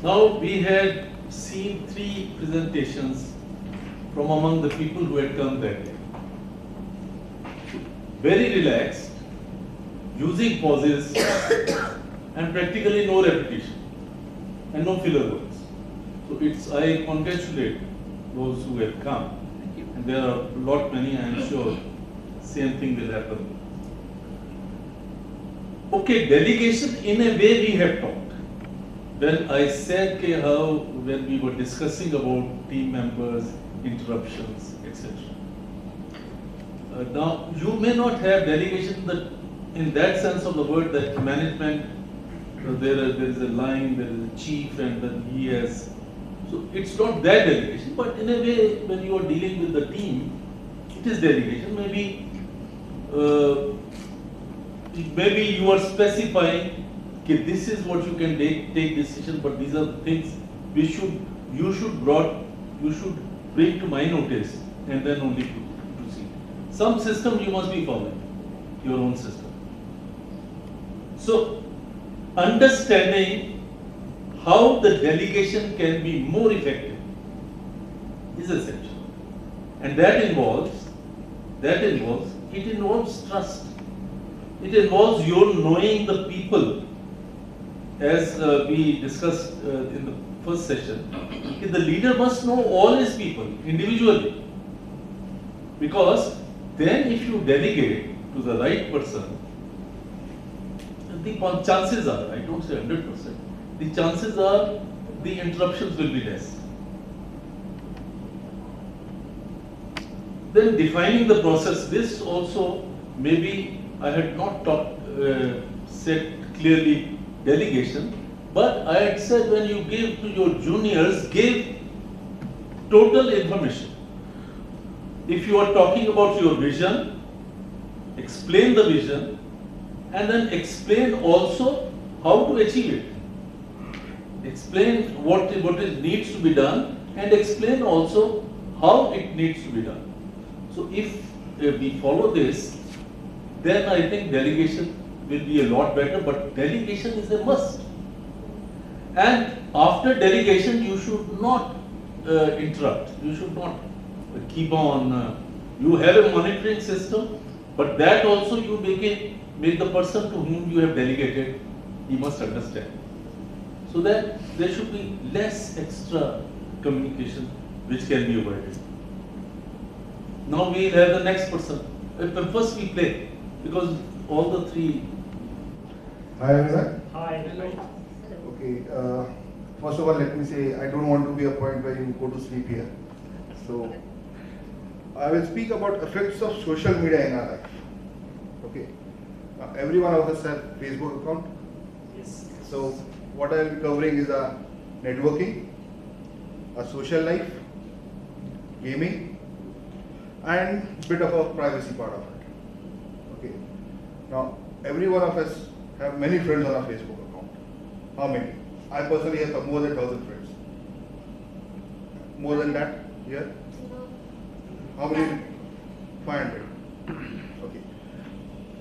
Now we had seen 3 presentations from among the people who had come that day. Very relaxed, using pauses and practically no repetition and no filler words. So I congratulate those who have come. And there are a lot many, I am sure same thing will happen. Okay, delegation in a way we have talked. When I said when we were discussing about team members, interruptions, etc. Now, you may not have delegation in that sense of the word that management, there is a line, there is a chief, and then he has. So it's not that delegation, but in a way, when you are dealing with the team, it is delegation. Maybe you are specifying, okay, this is what you can take decision, but these are the things you should bring to my notice, and then only proceed. Some system you must be following, your own system. So, understanding how the delegation can be more effective is essential, and that involves trust. It involves your knowing the people, as we discussed in the first session. The leader must know all his people individually, because then if you delegate to the right person, the chances are, I don't say 100%, the chances are the interruptions will be less. Then defining the process, this also maybe I had not said clearly delegation, but I had said when you give to your juniors, give total information. If you are talking about your vision, explain the vision, and then explain also how to achieve it. Explain what needs to be done, and explain also how it needs to be done. So if we follow this, then I think delegation will be a lot better, but delegation is a must. And after delegation, you should not interrupt. You should not keep on. You have a monitoring system, but that also you make the person to whom you have delegated, he must understand. So that there should be less extra communication which can be avoided. Now we'll have the next person. First we play, because all the 3. Hi everyone. Hi. Okay, first of all let me say I don't want to be a point where you go to sleep here. So I will speak about effects of social media in our life. Okay, every one of us have Facebook account. Yes. So what I will be covering is networking, a social life, gaming, and bit of a privacy part of it. Okay. Now every one of us have many friends on our Facebook account. How many? I personally have more than 1,000 friends. More than that here? How many? 500. Okay.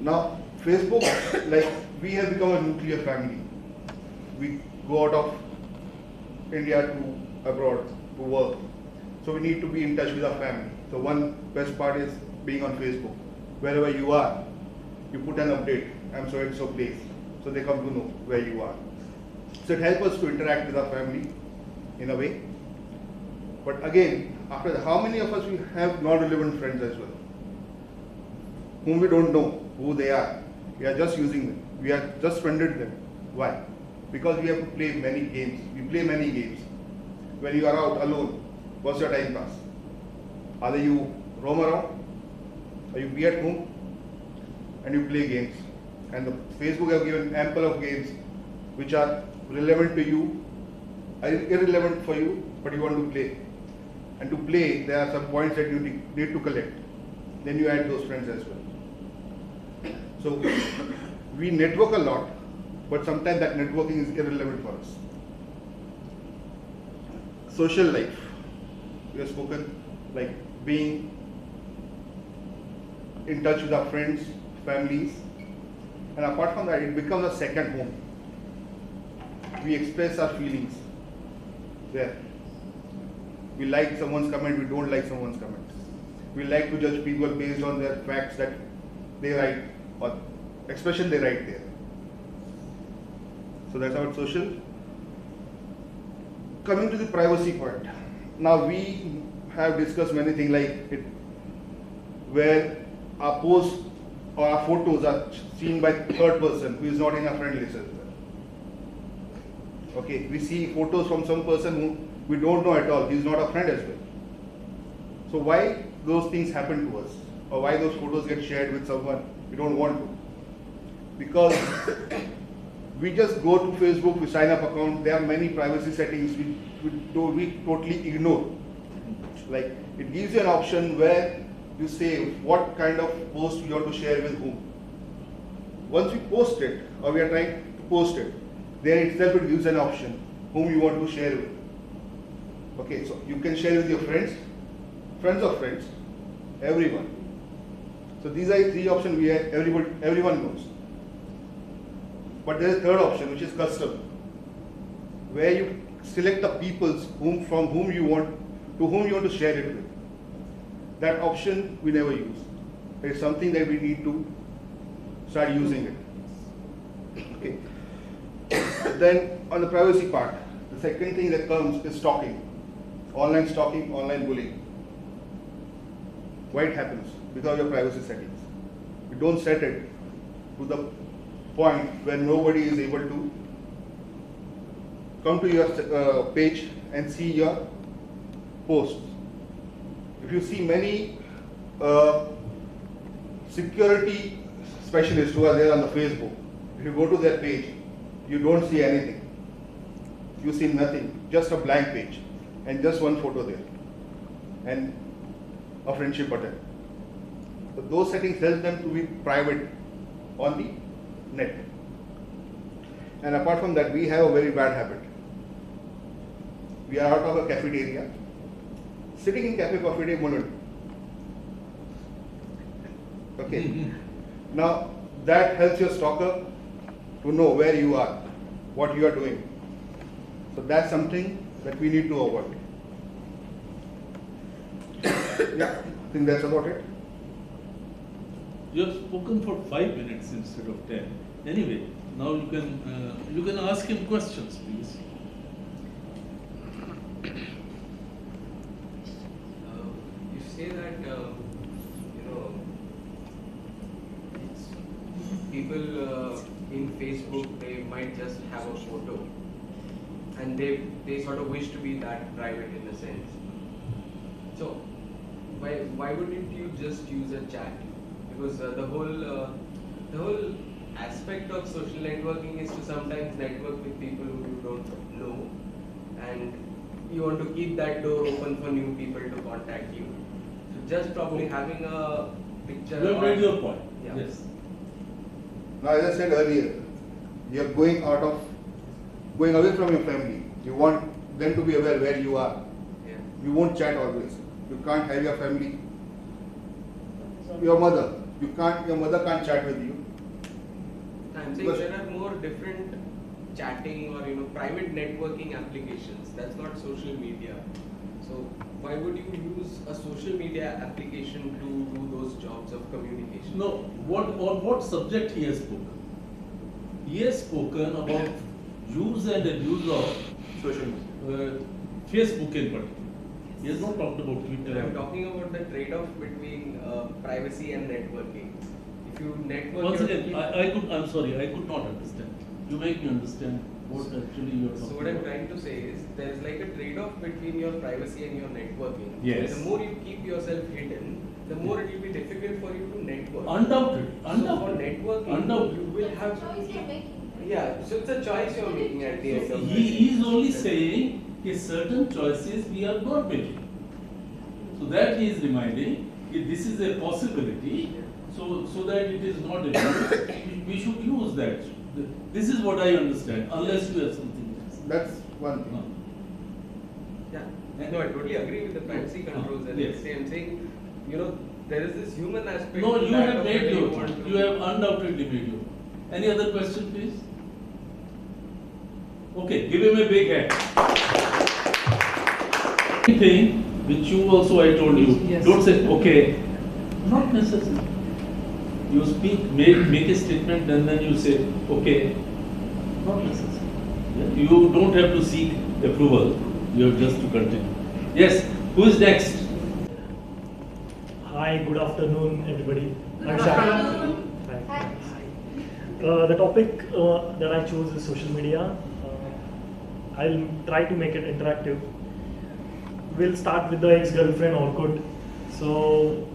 Now Facebook, like we have become a nuclear family. We go out of India to abroad to work. So we need to be in touch with our family. So one best part is being on Facebook. Wherever you are, you put an update, I'm so and so place. So they come to know where you are. So it helps us to interact with our family in a way. But again, after that, how many of us we have non-relevant friends as well? Whom we don't know who they are. We are just using them. We have just friended them. Why? Because we have to play many games. We play many games. When you are out alone, what's your time pass? Either you roam around, or you be at home, and you play games. And the Facebook have given ample of games which are relevant to you, irrelevant for you, but you want to play. And to play, there are some points that you need to collect. Then you add those friends as well. So we network a lot, but sometimes that networking is irrelevant for us. Social life. We have spoken like being in touch with our friends, families, and apart from that, it becomes a second home. We express our feelings. there. We like someone's comment, we don't like someone's comment. We like to judge people based on their facts that they write or expression they write there. So that's about social. Coming to the privacy part. Now we have discussed many things like it, where our posts or our photos are seen by third person who is not in our friend list as well. Okay, we see photos from some person who we don't know at all, he is not a friend as well. So why those things happen to us, or why those photos get shared with someone we don't want to? Because we just go to Facebook, we sign up account, there are many privacy settings we totally ignore. Like it gives you an option where you say what kind of post you want to share with whom. Once we post it, or we are trying to post it, there itself it gives an option whom you want to share with. Okay, so you can share with your friends, friends of friends, everyone. So these are three options we have, everyone knows. But there is a third option, which is custom, where you select the peoples from whom you want to share it with. That option we never use. It's something that we need to start using it. Okay. Then on the privacy part, the second thing that comes is stalking, online bullying. Why it happens? Because of your privacy settings. You don't set it to the point where nobody is able to come to your page and see your posts. If you see many security specialists who are there on the Facebook, if you go to their page, you don't see anything. You see nothing, just a blank page and just one photo there and a friendship button. So those settings help them to be private on the net. And apart from that, we have a very bad habit. We are out of a cafeteria, sitting in cafe coffee day moment. Okay. Now that helps your stalker to know where you are, what you are doing. So that's something that we need to avoid. Yeah, I think that's about it. You have spoken for 5 minutes instead of 10. Anyway, now you can ask him questions, please. You say that it's people in Facebook, they might just have a photo and they sort of wish to be that private in a sense. So why wouldn't you just use a chat? Because the whole aspect of social networking is to sometimes network with people who you don't know, and you want to keep that door open for new people to contact you. So just probably having a picture. You have made your point. Yeah. Yes. Now, as I said earlier, you are going away from your family. You want them to be aware where you are. Yeah. You won't chat always. You can't have your family. Your mother can't chat with you. I'm saying there are more different chatting or private networking applications. That's not social media. So why would you use a social media application to do those jobs of communication? No, on what subject he has spoken? He has spoken about use and abuse of Social media. Facebook in particular. He has not talked about And Twitter. I'm talking about the trade-off between privacy and networking. If you network, Once you again, have to keep- I'm sorry, I could not understand. You make me understand what actually you are talking So what I'm about. trying to say is there's like a trade-off between your privacy and your networking. Yes. The more you keep yourself hidden, the more it will be difficult for you to network. Undoubted, So for undoubted. networking, Undoubted. you will have to choice you're keep. making. Yeah, so it's a choice you're making at the end of He the is only saying that certain choices we are not making. So that he is reminding that this is a possibility, so that it is not abused, we should use that. This is what I understand, unless you have something else. That's one thing. No. Yeah. No, I totally agree with the privacy controls. And Yes. I'm saying, there is this human aspect. No, to you that have of made whether your want point. to- You have undoubtedly made your point. Any other question, please? Okay, give him a big hand. thing which you also I told you. Yes. Don't say okay. Not necessary. You speak, make a statement, and then you say okay. Not necessary. Yeah? You don't have to seek approval. You have just to continue. Yes. Who is next? Hi, good afternoon, everybody. I'm Good Shah. afternoon. Hi. The topic that I chose is social media. I'll try to make it interactive. We'll start with the ex-girlfriend Orkut. So,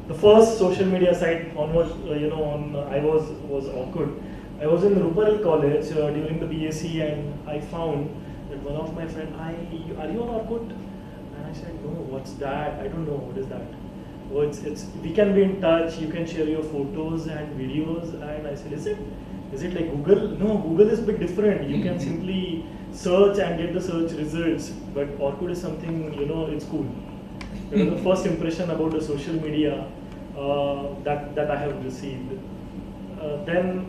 the first social media site on was, was Orkut. I was in Rupal College during the BSc, and I found that one of my friends, are you on Orkut? And I said, no, what's that? I don't know, what is that? Oh, it's we can be in touch, you can share your photos and videos. And I said, is it like Google? No, Google is a bit different. You can simply search and get the search results, but Orkut is something, it's cool. That was the first impression about the social media that I have received. Then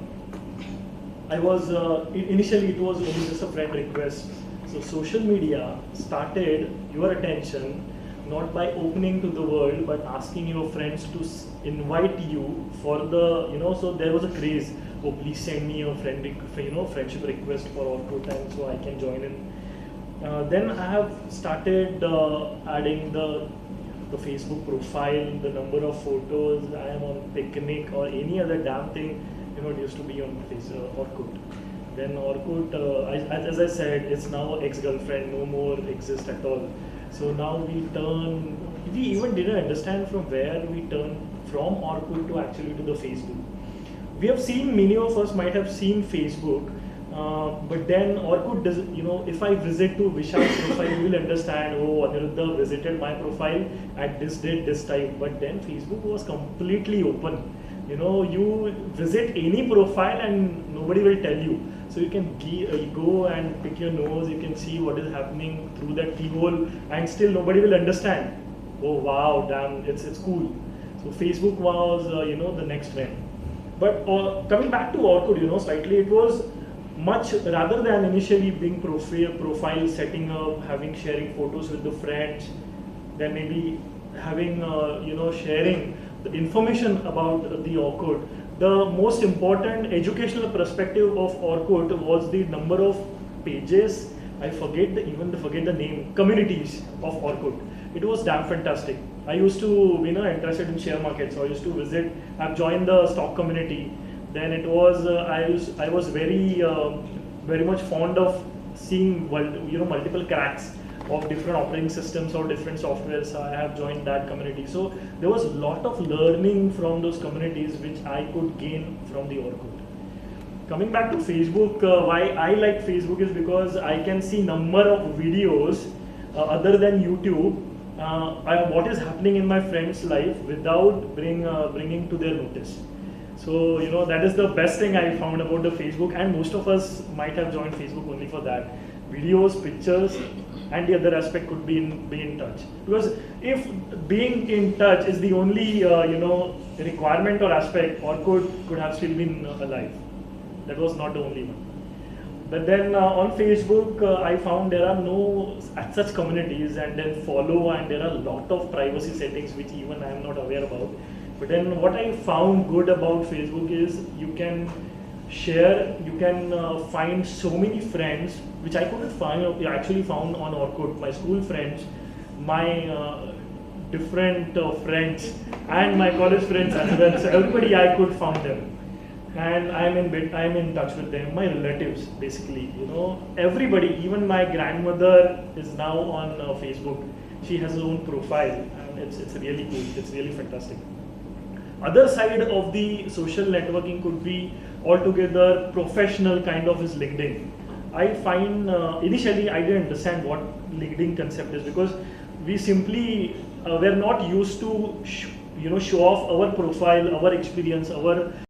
I was, initially it was only just a friend request. So social media started your attention not by opening to the world, but asking your friends to invite you for the, so there was a craze. Oh, please send me your friendship request for Orkut, and so I can join in. Then I have started adding the Facebook profile, the number of photos I am on picnic or any other damn thing, it used to be on Orkut. Then Orkut, as I said, it's now ex-girlfriend, no more exist at all. So now we even didn't understand from where we turned from Orkut to actually to the Facebook. We have seen, many of us might have seen Facebook, but then Orkut does, if I visit to Vishal's profile, you will understand, oh, Aniruddha visited my profile at this date, this time. But then Facebook was completely open. You visit any profile and nobody will tell you. So you can go and pick your nose, you can see what is happening through that keyhole, and still nobody will understand. Oh wow, damn, it's cool. So Facebook was, the next trend. But coming back to Orkut, slightly, it was much, rather than initially being profile setting up, sharing photos with the friends, then maybe having, sharing the information about the Orkut. The most important educational perspective of Orkut was the number of pages, I forget the name, communities of Orkut. It was damn fantastic. I used to be interested in share market, so I used to visit. I've joined the stock community. Then it was I was very much fond of seeing multiple cracks of different operating systems or different softwares. So I have joined that community. So there was a lot of learning from those communities which I could gain from the Orkut. Coming back to Facebook, why I like Facebook is because I can see number of videos other than YouTube, what is happening in my friend's life without bringing to their notice. So that is the best thing I found about the Facebook, and most of us might have joined Facebook only for that. Videos, pictures, and the other aspect could be in touch. Because if being in touch is the only requirement or aspect, Orkut could have still been alive. That was not the only one. But then on Facebook, I found there are no such communities, and then follow, and there are a lot of privacy settings which even I am not aware about. But then what I found good about Facebook is you can share, you can find so many friends which I couldn't find, actually found on Orkut. My school friends, my different friends, and my college friends as well. So everybody I could found them. And I'm in touch with them, my relatives basically, everybody, even my grandmother is now on Facebook. She has her own profile, and it's really cool, it's really fantastic. Other side of the social networking could be altogether professional kind of is LinkedIn. I find initially I didn't understand what LinkedIn concept is, because we simply were not used to show off our profile, our experience, our